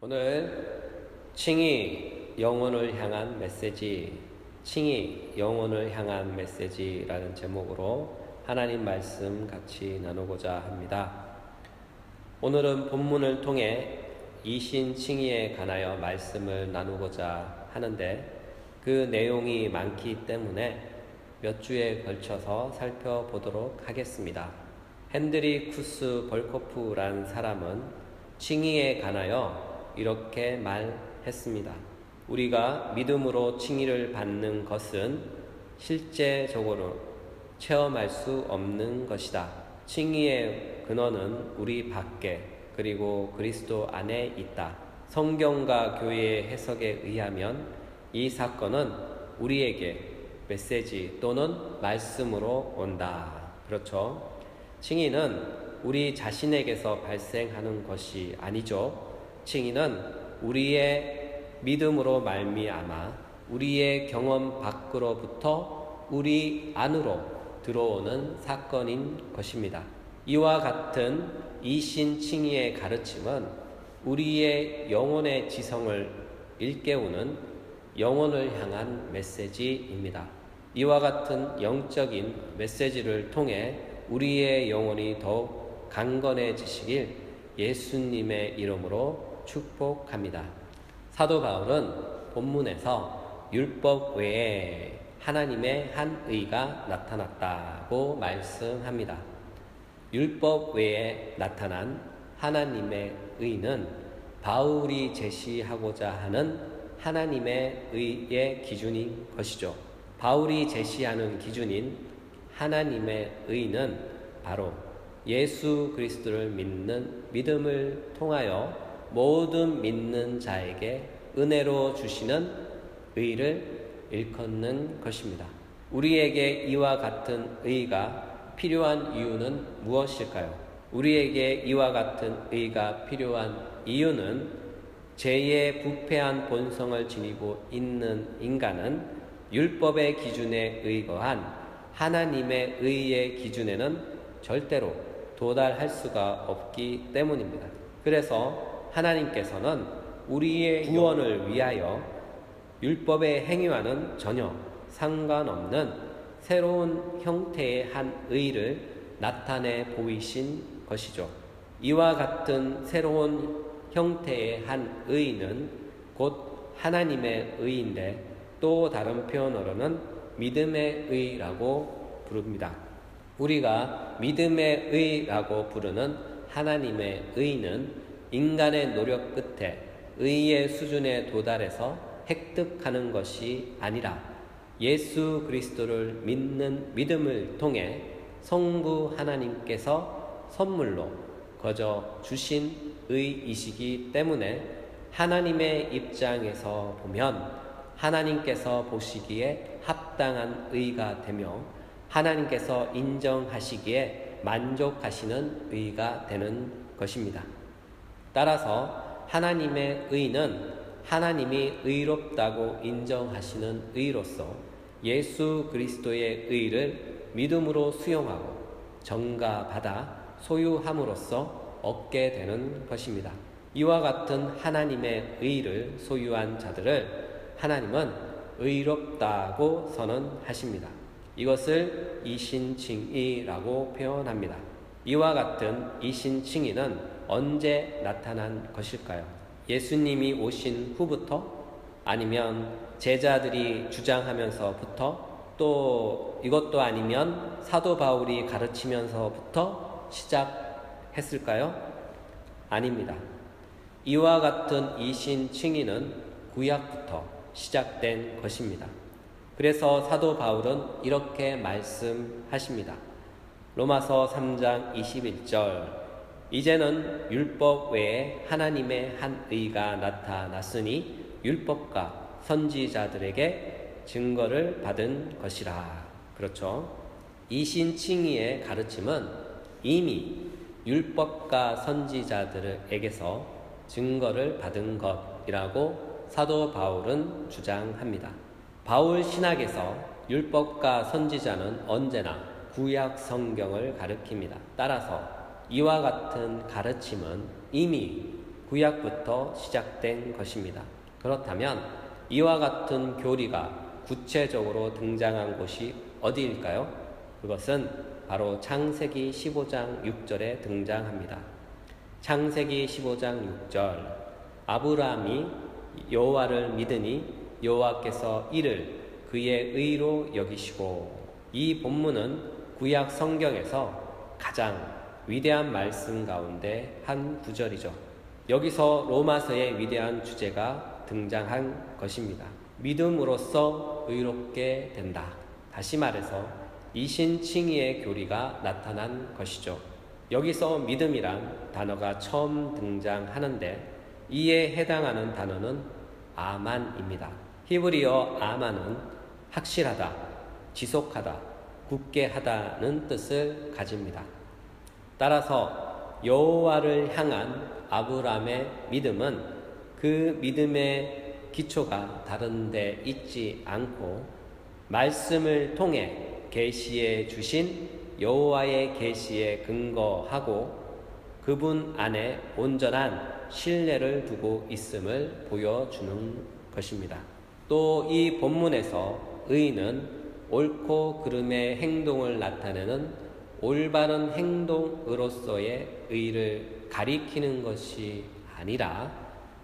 오늘 칭의 영혼을 향한 메시지, 칭의 영혼을 향한 메시지라는 제목으로 하나님 말씀 같이 나누고자 합니다. 오늘은 본문을 통해 이신 칭의에 관하여 말씀을 나누고자 하는데 그 내용이 많기 때문에 몇 주에 걸쳐서 살펴보도록 하겠습니다. 헨드리쿠스 벌코프라는 사람은 칭의에 관하여 이렇게 말했습니다. 우리가 믿음으로 칭의를 받는 것은 실제적으로 체험할 수 없는 것이다. 칭의의 근원은 우리 밖에 그리고 그리스도 안에 있다. 성경과 교회의 해석에 의하면 이 사건은 우리에게 메시지 또는 말씀으로 온다. 그렇죠? 칭의는 우리 자신에게서 발생하는 것이 아니죠. 칭의는 우리의 믿음으로 말미암아 우리의 경험 밖으로부터 우리 안으로 들어오는 사건인 것입니다. 이와 같은 이신 칭의의 가르침은 우리의 영혼의 지성을 일깨우는 영혼을 향한 메시지입니다. 이와 같은 영적인 메시지를 통해 우리의 영혼이 더욱 강건해지시길 예수님의 이름으로 축복합니다. 사도 바울은 본문에서 율법 외에 하나님의 한 의가 나타났다고 말씀합니다. 율법 외에 나타난 하나님의 의는 바울이 제시하고자 하는 하나님의 의의 기준인 것이죠. 바울이 제시하는 기준인 하나님의 의는 바로 예수 그리스도를 믿는 믿음을 통하여 모든 믿는 자에게 은혜로 주시는 의를 일컫는 것입니다. 우리에게 이와 같은 의가 필요한 이유는 무엇일까요? 우리에게 이와 같은 의가 필요한 이유는 죄의 부패한 본성을 지니고 있는 인간은 율법의 기준에 의거한 하나님의 의의 기준에는 절대로 도달할 수가 없기 때문입니다. 그래서 하나님께서는 우리의 구원을 위하여 율법의 행위와는 전혀 상관없는 새로운 형태의 한 의를 나타내 보이신 것이죠. 이와 같은 새로운 형태의 한 의는 곧 하나님의 의인데 또 다른 표현으로는 믿음의 의라고 부릅니다. 우리가 믿음의 의라고 부르는 하나님의 의는 인간의 노력 끝에 의의 수준에 도달해서 획득하는 것이 아니라 예수 그리스도를 믿는 믿음을 통해 성부 하나님께서 선물로 거저 주신 의이시기 때문에 하나님의 입장에서 보면 하나님께서 보시기에 합당한 의가 되며 하나님께서 인정하시기에 만족하시는 의가 되는 것입니다. 따라서 하나님의 의는 하나님이 의롭다고 인정하시는 의로서 예수 그리스도의 의를 믿음으로 수용하고 전가받아 소유함으로써 얻게 되는 것입니다. 이와 같은 하나님의 의를 소유한 자들을 하나님은 의롭다고 선언하십니다. 이것을 이신칭의라고 표현합니다. 이와 같은 이신칭의는 언제 나타난 것일까요? 예수님이 오신 후부터? 아니면 제자들이 주장하면서부터? 또 이것도 아니면 사도 바울이 가르치면서부터 시작했을까요? 아닙니다. 이와 같은 이신칭의는 구약부터 시작된 것입니다. 그래서 사도 바울은 이렇게 말씀하십니다. 로마서 3장 21절 이제는 율법 외에 하나님의 한 의가 나타났으니 율법과 선지자들에게 증거를 받은 것이라. 그렇죠? 이신칭의의 가르침은 이미 율법과 선지자들에게서 증거를 받은 것이라고 사도 바울은 주장합니다. 바울 신학에서 율법과 선지자는 언제나 구약 성경을 가리킵니다. 따라서 이와 같은 가르침은 이미 구약부터 시작된 것입니다. 그렇다면 이와 같은 교리가 구체적으로 등장한 곳이 어디일까요? 그것은 바로 창세기 15장 6절에 등장합니다. 창세기 15장 6절 아브라함이 여호와를 믿으니 여호와께서 이를 그의 의로 여기시고. 이 본문은 구약 성경에서 가장 위대한 말씀 가운데 한 구절이죠. 여기서 로마서의 위대한 주제가 등장한 것입니다. 믿음으로써 의롭게 된다. 다시 말해서 이신칭의의 교리가 나타난 것이죠. 여기서 믿음이란 단어가 처음 등장하는데 이에 해당하는 단어는 아만입니다. 히브리어 아만은 확실하다, 지속하다, 굳게 하다는 뜻을 가집니다. 따라서 여호와를 향한 아브라함의 믿음은 그 믿음의 기초가 다른 데 있지 않고 말씀을 통해 계시해 주신 여호와의 계시에 근거하고 그분 안에 온전한 신뢰를 두고 있음을 보여주는 것입니다. 또 이 본문에서 의는 옳고 그름의 행동을 나타내는 올바른 행동으로서의 의를 가리키는 것이 아니라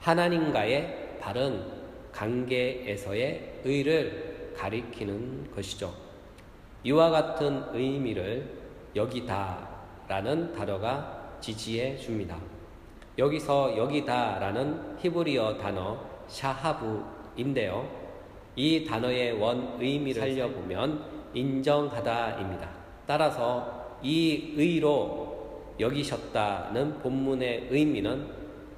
하나님과의 바른 관계에서의 의를 가리키는 것이죠. 이와 같은 의미를 여기다라는 단어가 지지해 줍니다. 여기서 여기다라는 히브리어 단어 샤하부인데요. 이 단어의 원 의미를 살려보면 인정하다입니다. 따라서 이 의로 여기셨다는 본문의 의미는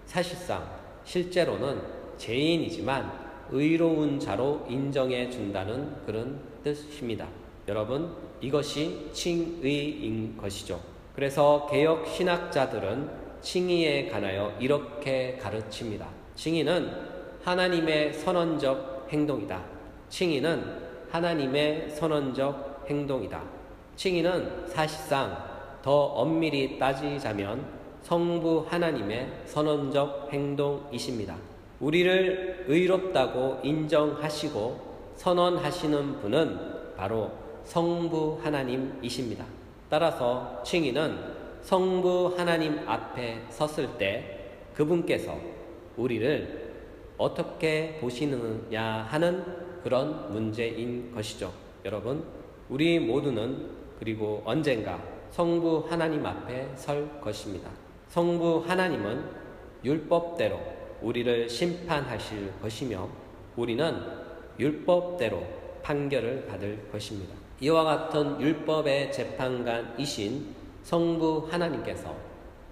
사실상 실제로는 죄인이지만 의로운 자로 인정해 준다는 그런 뜻입니다. 여러분, 이것이 칭의인 것이죠. 그래서 개역 신학자들은 칭의에 관하여 이렇게 가르칩니다. 칭의는 하나님의 선언적 행동이다. 칭의는 하나님의 선언적 행동이다. 칭의는 사실상 더 엄밀히 따지자면 성부 하나님의 선언적 행동이십니다. 우리를 의롭다고 인정하시고 선언하시는 분은 바로 성부 하나님이십니다. 따라서 칭의는 성부 하나님 앞에 섰을 때 그분께서 우리를 어떻게 보시느냐 하는 그런 문제인 것이죠. 여러분, 우리 모두는 그리고 언젠가 성부 하나님 앞에 설 것입니다. 성부 하나님은 율법대로 우리를 심판하실 것이며 우리는 율법대로 판결을 받을 것입니다. 이와 같은 율법의 재판관이신 성부 하나님께서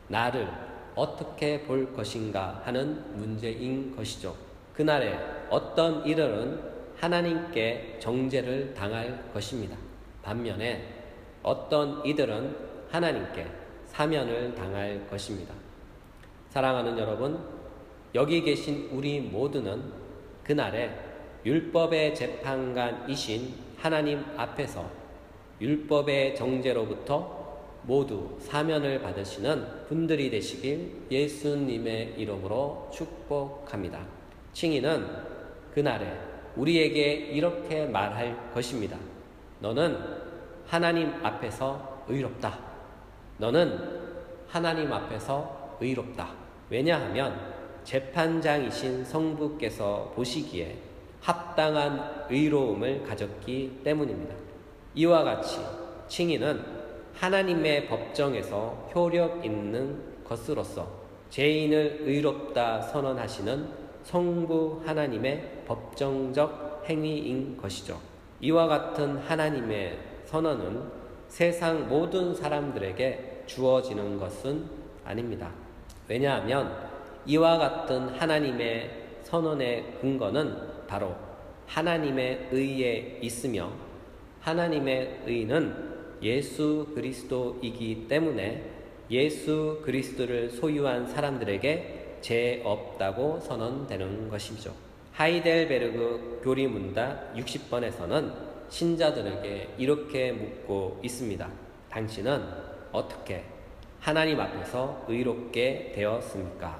나를 어떻게 볼 것인가 하는 문제인 것이죠. 그날에 어떤 이들은 하나님께 정죄를 당할 것입니다. 반면에 어떤 이들은 하나님께 사면을 당할 것입니다. 사랑하는 여러분, 여기 계신 우리 모두는 그날에 율법의 재판관이신 하나님 앞에서 율법의 정죄로부터 모두 사면을 받으시는 분들이 되시길 예수님의 이름으로 축복합니다. 칭의는 그날에 우리에게 이렇게 말할 것입니다. 너는 하나님 앞에서 의롭다. 너는 하나님 앞에서 의롭다. 왜냐하면 재판장이신 성부께서 보시기에 합당한 의로움을 가졌기 때문입니다. 이와 같이 칭의는 하나님의 법정에서 효력 있는 것으로서 죄인을 의롭다 선언하시는 성부 하나님의 법정적 행위인 것이죠. 이와 같은 하나님의 선언은 세상 모든 사람들에게 주어지는 것은 아닙니다. 왜냐하면 이와 같은 하나님의 선언의 근거는 바로 하나님의 의에 있으며 하나님의 의는 예수 그리스도이기 때문에 예수 그리스도를 소유한 사람들에게 죄 없다고 선언되는 것이죠. 하이델베르그 교리문답 60번에서는 신자들에게 이렇게 묻고 있습니다. 당신은 어떻게 하나님 앞에서 의롭게 되었습니까?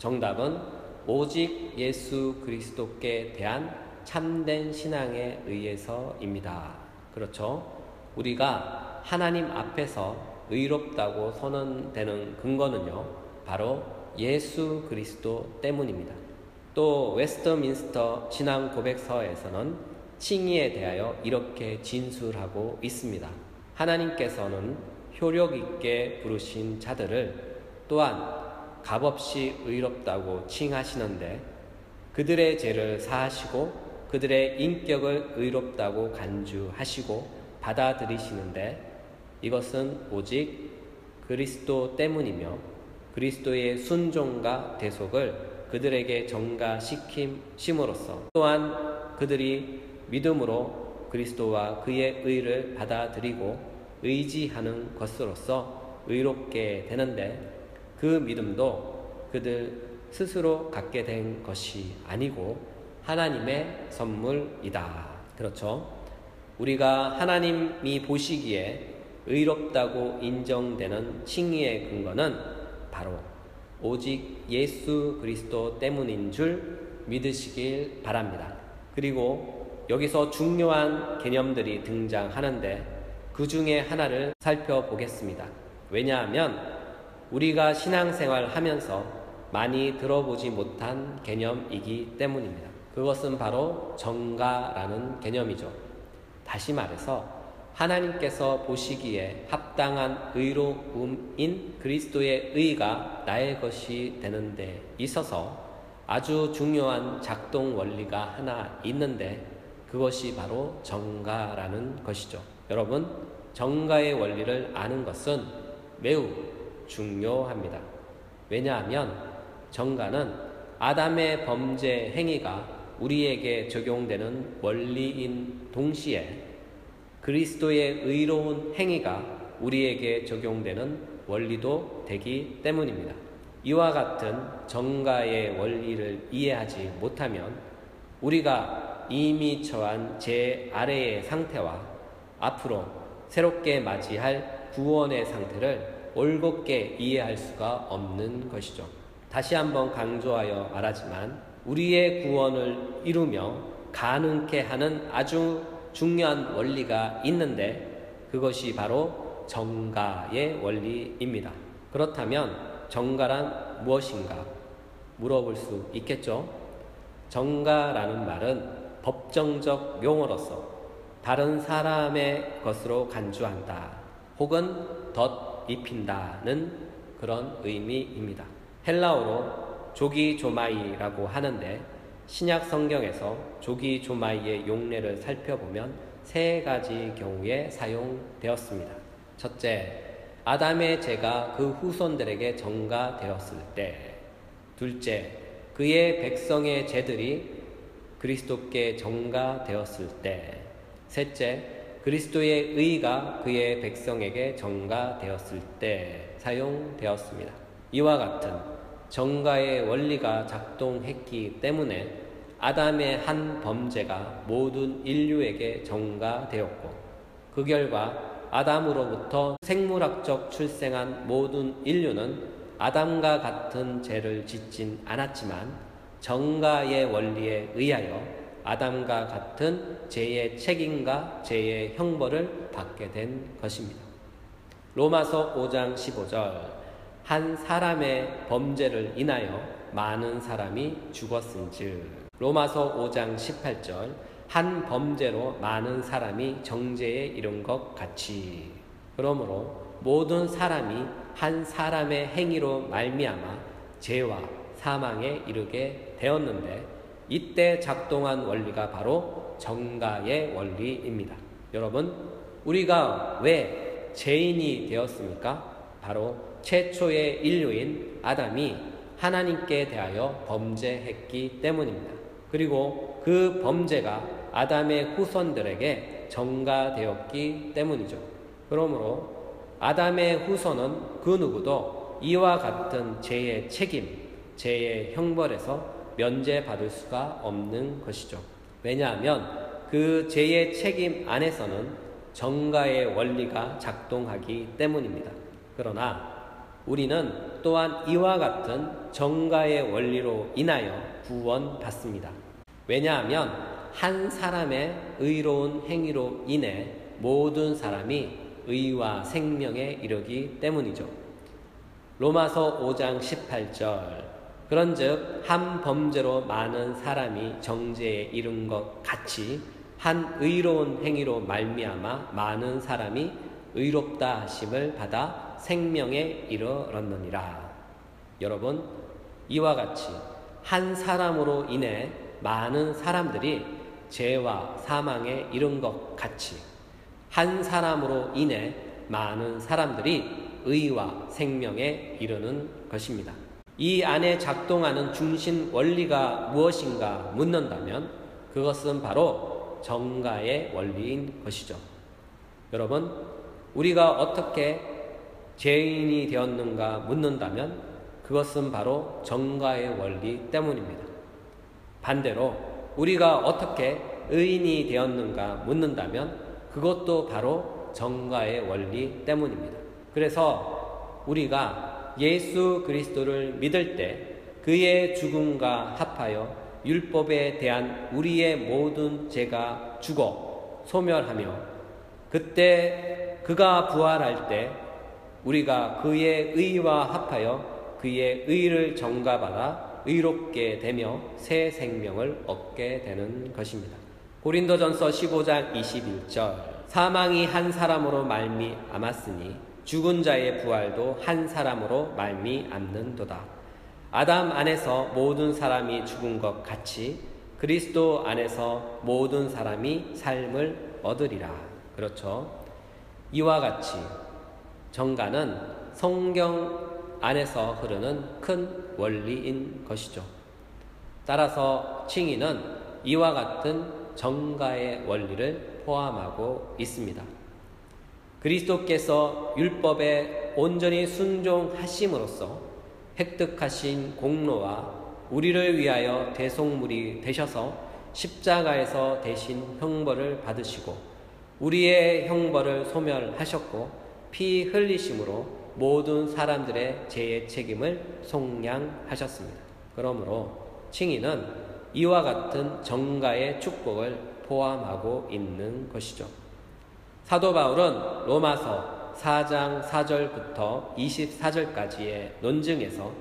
정답은 오직 예수 그리스도께 대한 참된 신앙에 의해서입니다. 그렇죠? 우리가 하나님 앞에서 의롭다고 선언되는 근거는요, 바로 예수 그리스도 때문입니다. 또 웨스트민스터 신앙 고백서에서는 칭의에 대하여 이렇게 진술하고 있습니다. 하나님께서는 효력 있게 부르신 자들을 또한 값없이 의롭다고 칭하시는데 그들의 죄를 사하시고 그들의 인격을 의롭다고 간주하시고 받아들이시는데 이것은 오직 그리스도 때문이며 그리스도의 순종과 대속을 그들에게 전가시킴으로써 또한 그들이 믿음으로 그리스도와 그의 의를 받아들이고 의지하는 것으로서 의롭게 되는데 그 믿음도 그들 스스로 갖게 된 것이 아니고 하나님의 선물이다. 그렇죠? 우리가 하나님이 보시기에 의롭다고 인정되는 칭의의 근거는 바로 오직 예수 그리스도 때문인 줄 믿으시길 바랍니다. 그리고 여기서 중요한 개념들이 등장하는데 그 중에 하나를 살펴보겠습니다. 왜냐하면 우리가 신앙생활 하면서 많이 들어보지 못한 개념이기 때문입니다. 그것은 바로 정가라는 개념이죠. 다시 말해서 하나님께서 보시기에 합당한 의로움인 그리스도의 의가 나의 것이 되는 데 있어서 아주 중요한 작동 원리가 하나 있는데 그것이 바로 정가라는 것이죠. 여러분, 정가의 원리를 아는 것은 매우 중요합니다. 왜냐하면 정가는 아담의 범죄 행위가 우리에게 적용되는 원리인 동시에 그리스도의 의로운 행위가 우리에게 적용되는 원리도 되기 때문입니다. 이와 같은 정가의 원리를 이해하지 못하면 우리가 이미 처한 죄 아래의 상태와 앞으로 새롭게 맞이할 구원의 상태를 올곧게 이해할 수가 없는 것이죠. 다시 한번 강조하여 말하지만 우리의 구원을 이루며 가능케 하는 아주 중요한 원리가 있는데 그것이 바로 정가의 원리입니다. 그렇다면 정가란 무엇인가 물어볼 수 있겠죠? 정가라는 말은 법정적 용어로서 다른 사람의 것으로 간주한다 혹은 덧입힌다는 그런 의미입니다. 헬라어로 조기조마이라고 하는데 신약 성경에서 조기조마이의 용례를 살펴보면 세 가지 경우에 사용되었습니다. 첫째, 아담의 죄가 그 후손들에게 전가되었을 때. 둘째, 그의 백성의 죄들이 그리스도께 전가되었을 때. 셋째, 그리스도의 의가 그의 백성에게 전가되었을 때 사용되었습니다. 이와 같은 정가의 원리가 작동했기 때문에 아담의 한 범죄가 모든 인류에게 전가되었고 그 결과 아담으로부터 생물학적 출생한 모든 인류는 아담과 같은 죄를 짓진 않았지만 정가의 원리에 의하여 아담과 같은 죄의 책임과 죄의 형벌을 받게 된 것입니다. 로마서 5장 15절 한 사람의 범죄를 인하여 많은 사람이 죽었은즉 로마서 5장 18절 한 범죄로 많은 사람이 정죄에 이른 것 같이 그러므로 모든 사람이 한 사람의 행위로 말미암아 죄와 사망에 이르게 되었는데 이때 작동한 원리가 바로 정가의 원리입니다. 여러분, 우리가 왜 죄인이 되었습니까? 바로 최초의 인류인 아담이 하나님께 대하여 범죄했기 때문입니다. 그리고 그 범죄가 아담의 후손들에게 전가되었기 때문이죠. 그러므로 아담의 후손은 그 누구도 이와 같은 죄의 책임, 죄의 형벌에서 면제받을 수가 없는 것이죠. 왜냐하면 그 죄의 책임 안에서는 정가의 원리가 작동하기 때문입니다. 그러나 우리는 또한 이와 같은 정가의 원리로 인하여 구원받습니다. 왜냐하면 한 사람의 의로운 행위로 인해 모든 사람이 의와 생명에 이르기 때문이죠. 로마서 5장 18절 그런즉 한 범죄로 많은 사람이 정죄에 이른 것 같이 한 의로운 행위로 말미암아 많은 사람이 의롭다 하심을 받아 생명에 이르렀느니라. 여러분, 이와 같이 한 사람으로 인해 많은 사람들이 죄와 사망에 이른 것 같이 한 사람으로 인해 많은 사람들이 의와 생명에 이르는 것입니다. 이 안에 작동하는 중심 원리가 무엇인가 묻는다면 그것은 바로 정가의 원리인 것이죠. 여러분, 우리가 어떻게 죄인이 되었는가 묻는다면 그것은 바로 정가의 원리 때문입니다. 반대로 우리가 어떻게 의인이 되었는가 묻는다면 그것도 바로 정가의 원리 때문입니다. 그래서 우리가 예수 그리스도를 믿을 때 그의 죽음과 합하여 율법에 대한 우리의 모든 죄가 죽어 소멸하며 그때 그가 부활할 때 우리가 그의 의와 합하여 그의 의를 전가받아 의롭게 되며 새 생명을 얻게 되는 것입니다. 고린도전서 15장 21절 사망이 한 사람으로 말미암았으니 죽은 자의 부활도 한 사람으로 말미암는도다. 아담 안에서 모든 사람이 죽은 것 같이 그리스도 안에서 모든 사람이 삶을 얻으리라. 그렇죠. 이와 같이 정가는 성경 안에서 흐르는 큰 원리인 것이죠. 따라서 칭의는 이와 같은 정가의 원리를 포함하고 있습니다. 그리스도께서 율법에 온전히 순종하심으로써 획득하신 공로와 우리를 위하여 대속물이 되셔서 십자가에서 대신 형벌을 받으시고 우리의 형벌을 소멸하셨고 피 흘리심으로 모든 사람들의 죄의 책임을 속량하셨습니다. 그러므로 칭의는 이와 같은 정가의 축복을 포함하고 있는 것이죠. 사도 바울은 로마서 4장 4절부터 24절까지의 논증에서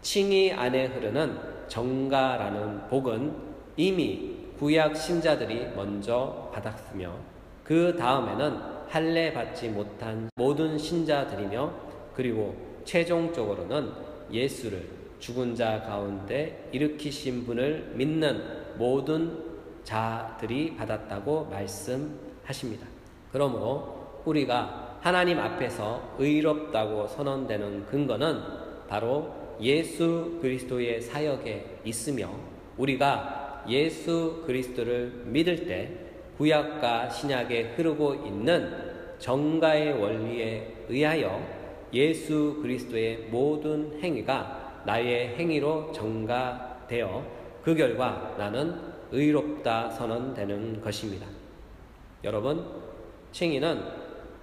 칭의 안에 흐르는 정가라는 복은 이미 구약 신자들이 먼저 받았으며 그 다음에는 할례 받지 못한 모든 신자들이며 그리고 최종적으로는 예수를 죽은 자 가운데 일으키신 분을 믿는 모든 자들이 받았다고 말씀하십니다. 그러므로 우리가 하나님 앞에서 의롭다고 선언되는 근거는 바로 예수 그리스도의 사역에 있으며 우리가 예수 그리스도를 믿을 때 구약과 신약에 흐르고 있는 정가의 원리에 의하여 예수 그리스도의 모든 행위가 나의 행위로 정가되어 그 결과 나는 의롭다 선언되는 것입니다. 여러분, 칭의는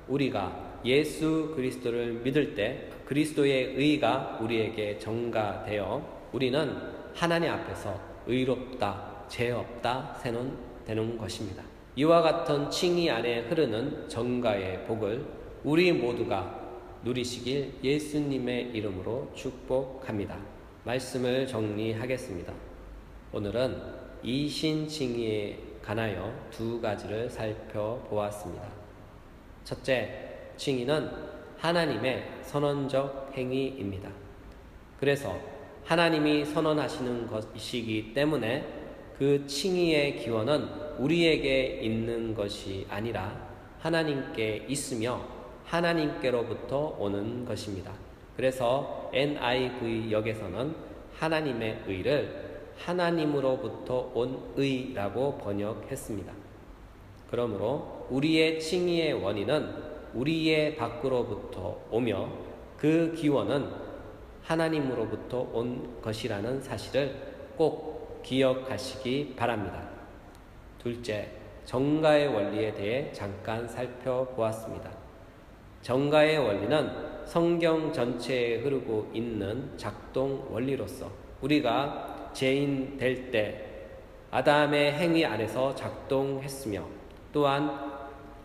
우리가 예수 그리스도를 믿을 때 그리스도의 의가 우리에게 정가되어 우리는 하나님 앞에서 의롭다, 죄 없다 선언되는 것입니다. 이와 같은 칭의 안에 흐르는 정가의 복을 우리 모두가 누리시길 예수님의 이름으로 축복합니다. 말씀을 정리하겠습니다. 오늘은 이신칭의에 관하여 두 가지를 살펴보았습니다. 첫째, 칭의는 하나님의 선언적 행위입니다. 그래서 하나님이 선언하시는 것이기 때문에 그 칭의의 기원은 우리에게 있는 것이 아니라 하나님께 있으며 하나님께로부터 오는 것입니다. 그래서 NIV 역에서는 하나님의 의를 하나님으로부터 온 의라고 번역했습니다. 그러므로 우리의 칭의의 원인은 우리의 밖으로부터 오며 그 기원은 하나님으로부터 온 것이라는 사실을 꼭 기억하시기 바랍니다. 둘째, 정가의 원리에 대해 잠깐 살펴보았습니다. 정가의 원리는 성경 전체에 흐르고 있는 작동 원리로서 우리가 죄인 될 때 아담의 행위 안에서 작동했으며, 또한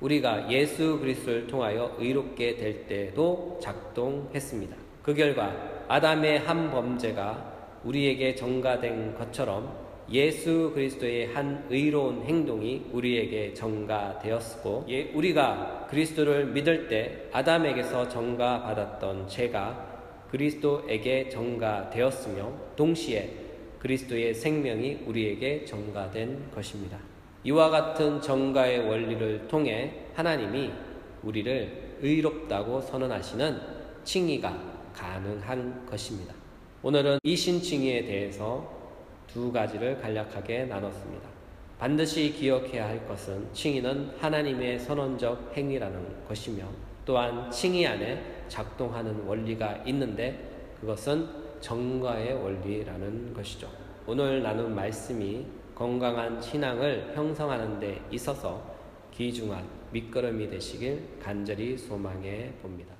우리가 예수 그리스도를 통하여 의롭게 될 때도 작동했습니다. 그 결과 아담의 한 범죄가 우리에게 전가된 것처럼 예수 그리스도의 한 의로운 행동이 우리에게 전가되었고, 우리가 그리스도를 믿을 때 아담에게서 전가받았던 죄가 그리스도에게 전가되었으며, 동시에 그리스도의 생명이 우리에게 전가된 것입니다. 이와 같은 전가의 원리를 통해 하나님이 우리를 의롭다고 선언하시는 칭의가 가능한 것입니다. 오늘은 이 신칭의에 대해서 두 가지를 간략하게 나눴습니다. 반드시 기억해야 할 것은 칭의는 하나님의 선언적 행위라는 것이며, 또한 칭의 안에 작동하는 원리가 있는데 그것은 전가의 원리라는 것이죠. 오늘 나눈 말씀이 건강한 신앙을 형성하는 데 있어서 귀중한 밑거름이 되시길 간절히 소망해 봅니다.